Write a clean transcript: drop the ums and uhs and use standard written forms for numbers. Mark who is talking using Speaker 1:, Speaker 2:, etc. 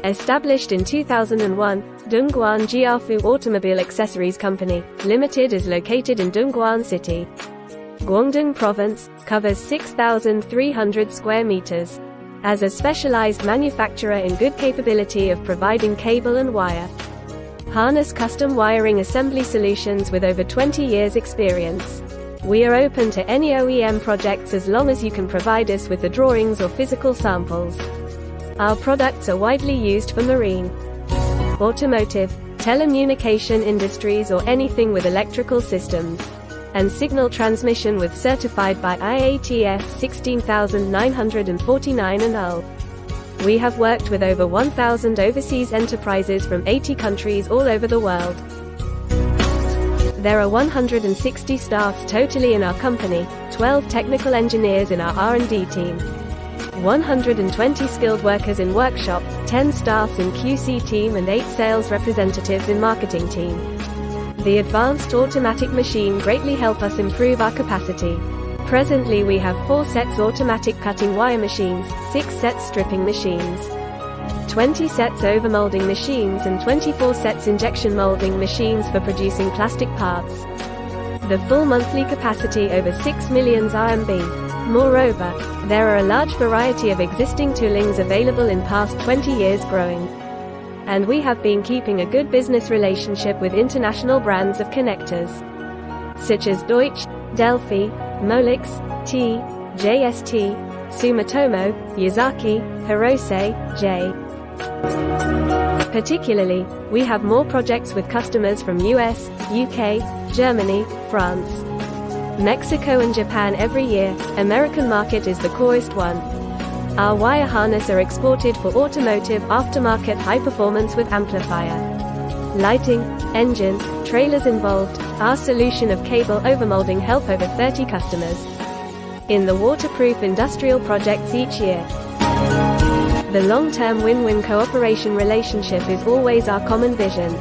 Speaker 1: Established in 2001, Dongguan Jiafu Automobile Accessories Company, Limited is located in Dongguan City. Guangdong Province, covers 6,300 square meters. As a specialized manufacturer in good capability of providing cable and wire harness custom wiring assembly solutions with over 20 years experience. We are open to any OEM projects as long as you can provide us with the drawings or physical samples. Our products are widely used for marine, automotive, telecommunication industries or anything with electrical systems and signal transmission with certified by IATF 16949 and UL. We have worked with over 1,000 overseas enterprises from 80 countries all over the world. There are 160 staff totally in our company, 12 technical engineers in our R&D team, 120 skilled workers in workshop, 10 staffs in QC team and 8 sales representatives in marketing team. The advanced automatic machine greatly help us improve our capacity. Presently we have 4 sets automatic cutting wire machines, 6 sets stripping machines, 20 sets overmolding machines and 24 sets injection molding machines for producing plastic parts. The full monthly capacity over 6 millions RMB. Moreover, there are a large variety of existing toolings available in past 20 years growing. And we have been keeping a good business relationship with international brands of connectors, such as Deutsch, Delphi, Molex, T, JST, Sumitomo, Yazaki, Hirose, J. Particularly, we have more projects with customers from US, UK, Germany, France, Mexico and Japan every year. American market is the coolest one. Our wire harness are exported for automotive aftermarket high performance with amplifier, lighting, engine, trailers involved. Our solution of cable overmolding help over 30 customers in the waterproof industrial projects each year. The long-term win-win cooperation relationship is always our common vision.